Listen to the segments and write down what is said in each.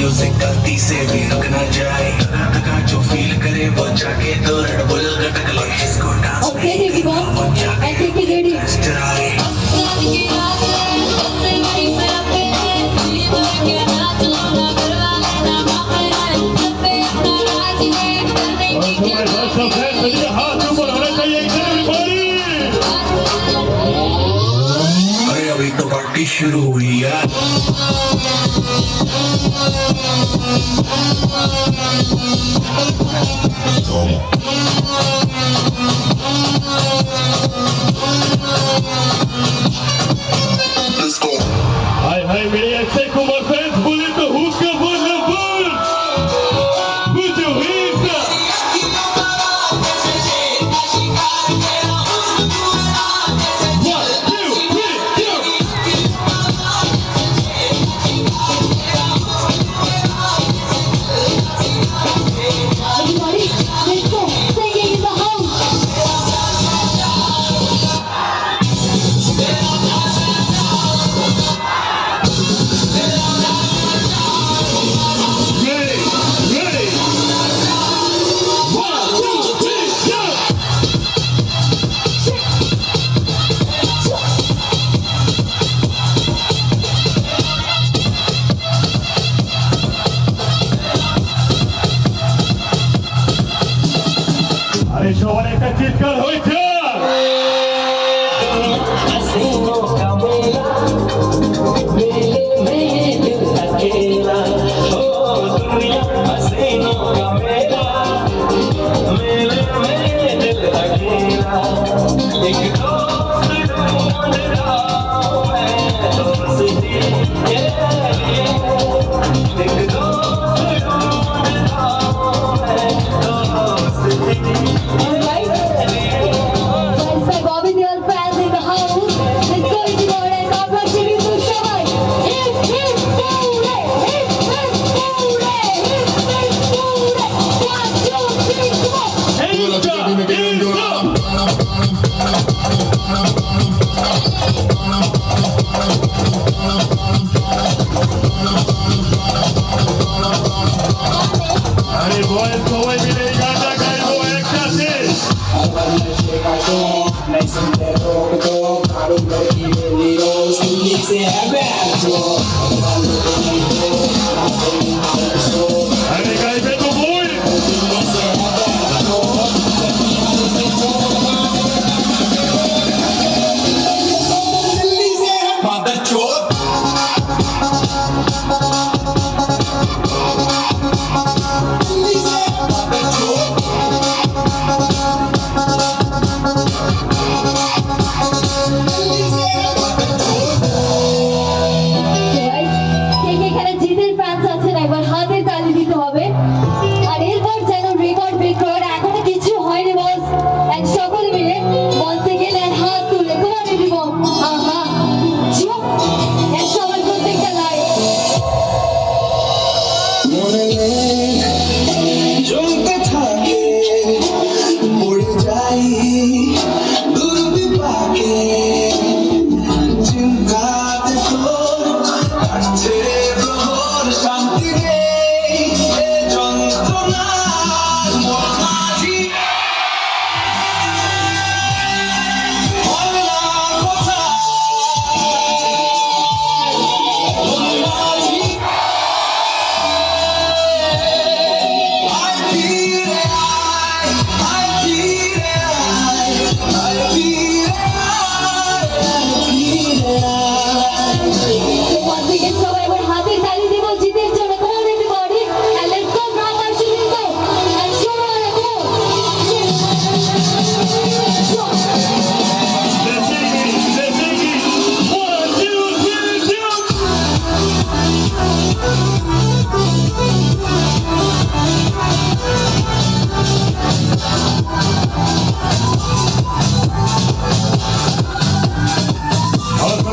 Music गलती से भी रुक ना जाए, रात का जो फील करे वो जाके तो रेड बुल गटक ले, इसको dance Okay, everyone, I think we're ready. अरे अभी तो पार्टी शुरू हुई यार। हाय हाय मेरे अक्षय कुमार फैंस बोले तो हुक्का बोलना बोल बुझो हिस्सा Everybody, let's go. Singing in the house. ready ready 1 2 3 go আরে সবার একটা চিৎকার হয়েছে Alright. Friends by Bobby Deol fans in the house. Let's go into the and God bless you to Shabbat. Hip, hip, hooray! Hip, hip, hooray! Hip, hip, hooray! 1, 2, 3, come on! আরে বয়েস সবাই মিলে এই গানটা গাইবো একসাথে আরে গাইবে তো বই Release it!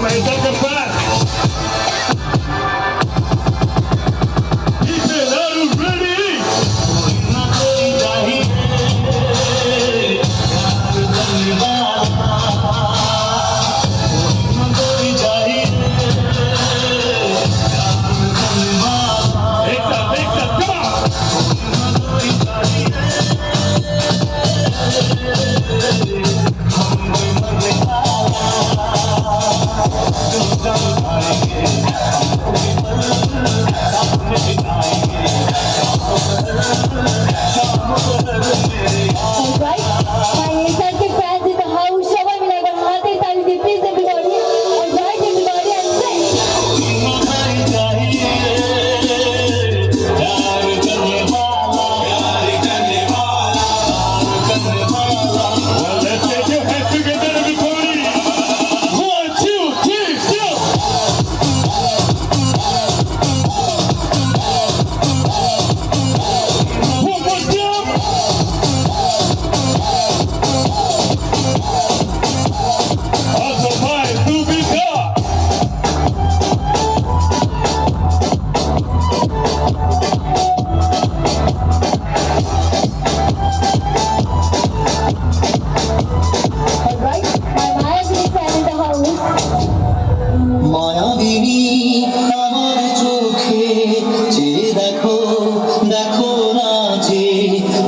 Maestro Capaz. Ethan, are you ready? Come on. Alright, my excited fans in the house, সবাই মিলে একবার হাতে তালি দিয়ে please everybody. Alright everybody and sing. Well, let's get your hands together, everybody. 1, 2, 3, go. One more time. Awesome, bye, Zubika. Alright, my Mayagiri fan in the house. মায়াবিনী আমার চোখে চেয়ে দেখো দেখো না যে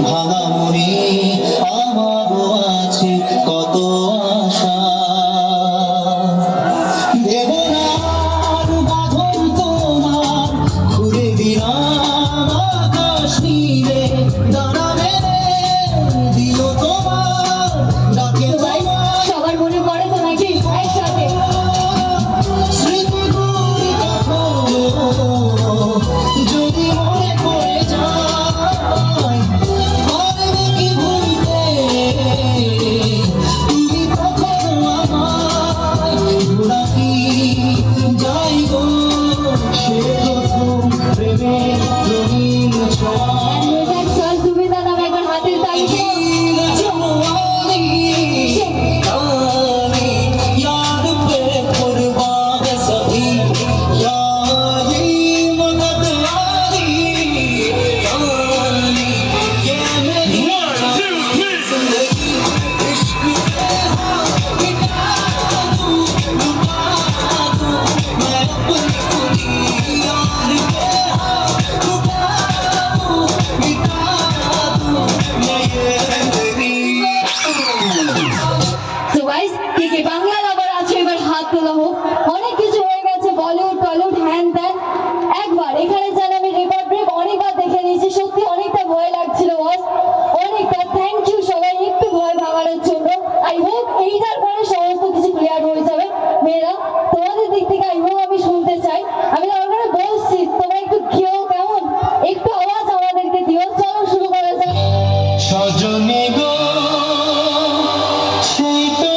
ভাঙা মনে আমারও আছে কত আশা দেবনার বাঁধন তোমার ঘুরে দিলাম আকাশ নীলে দানা মেলে দিল তোমার ডাকে Alright, সবার মনে পড়ে তো নাকি একসাথে স্মৃতিগুলি দেখো যদি মনে পড়ে যায় পারবে কি ভুলতে তুমি কখনো আমায় ঘোরা কি যাই গো সে প্রথম প্রেমের রঙিন ছোঁয়া and music sir সুবিধা নামে একবার হাতে তালি দিয়ে याद पे कुर्बान सभी यारी मदद यारी यारी ये मेरी 1, 2, 3. जिंदगी इश्क के हाथ मिटा दूं मैं अपनी खुदी यार के हाथ मिटा दूं मैं ये जिंदगी So guys, কে কে বাংলা লাভার আছে এবার হাত তোলা হোক। অনেক কিছু হয়ে গেছে বলিউড টলিউড হ্যান ত্যান। একবার এখানে যেন আমি রেকর্ড ব্রেক অনেকবার দেখে নিয়েছি, সত্যি অনেকটা ভয় লাগছিল বস, অনেকটা। থ্যাংক ইউ সবাই একটু ভয় ভাঙানোর জন্য। আই হোপ এইটার পরে সমস্ত কিছু ক্লিয়ার হয়ে যাবে। মেয়েরা তোমাদের দিক থেকে আই হোপ আমি শুনতে চাই। আমি ওখানে বলছি তোমরা একটু খেয়েও কেমন, একটু আওয়াজ আমাদেরকে দিও। চলো শুরু করা যাক। সজনী গো সেই তো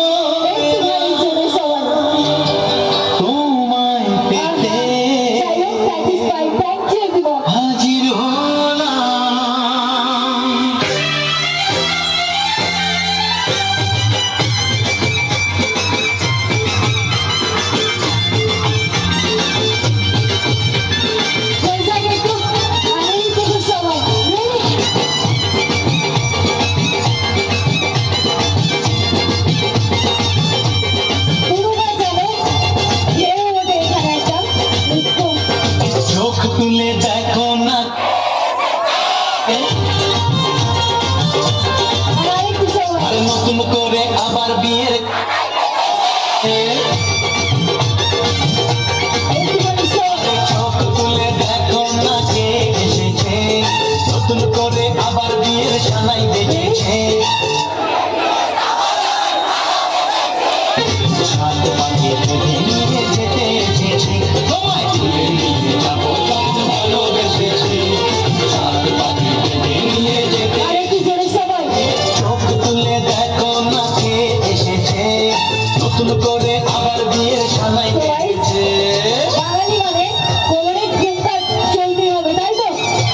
একটুখানি জোরে সবাই। তোমায় পেতে যাই হোক স্যাটিসফাইড, থ্যাংক ইউ এভরিওয়ান। হাজির হলাম বৈশাখ একটু আনন্দ থেকে সবাই রেডি। পুরোটা যাবে ঘেরে ওঠে এখানে একটা নৃত্য। চোখ তুলে দেখো না আর আরেকটু সবাই আর নতুন করে আবার বিয়ের একটুখানি সবাই। চোখ তুলে দেখো না কে এসেছে নতুন করে আবার বিয়ের সানাই বেজেছে ছাদ পাখিয়ে বেঁধে নিয়ে যেতে এসেছে তোমায় তুলে নিয়ে যাবো যত ভালোবেসেছি ছাদ পাখিয়ে বেঁধে নিয়ে যেতে আরেকটু জোরে সবাই। চোখ তুলে দেখো না কে এসেছে নতুন করে আবার বিয়ের সানাই বেজেছে বাঙালি মানে কোমরে ঘুমটা চলতে হবে, তাই তো?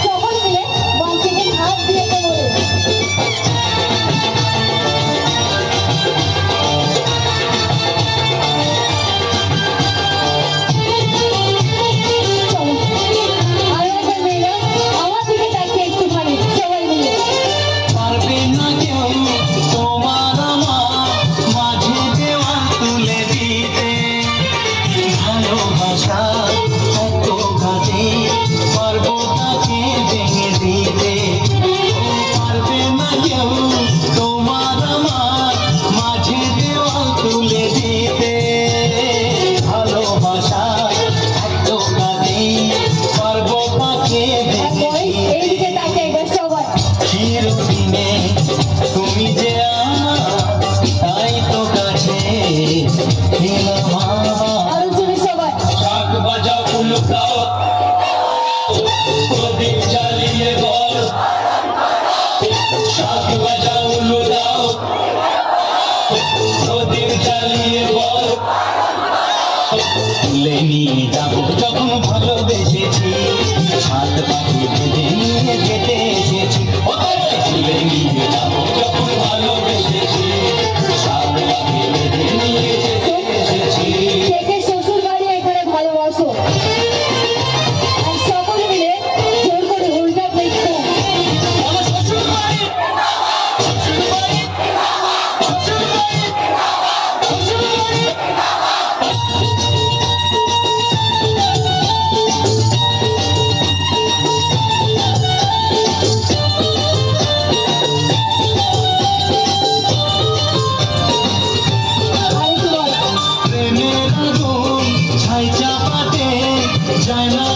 সকল মিলে 1 সেকেন্ড হাত দিয়ে কোমরে। তুলে নিয়ে যাবো যখন ভালোবেসেছি, সাত পাখি বেঁধে নিয়ে যেতে এসেছি। ও তবে তুলে নিয়ে যাবো যখন ভালোবেসেছি, সাত পাখি বেঁধে নিয়ে যেতে এসেছি। থেকে শ্বশুর বাড়ি এখানে ভালোবাসো আর সকলে মিলে জোর করে উল্টা দেখো। আমার শ্বশুর বাড়ি, শ্বশুর বাড়ি, শ্বশুর বাড়ি, শ্বশুর বাড়ি। আরেকটু বল। প্রেমের আগুন ছাই চাপাতে যায় না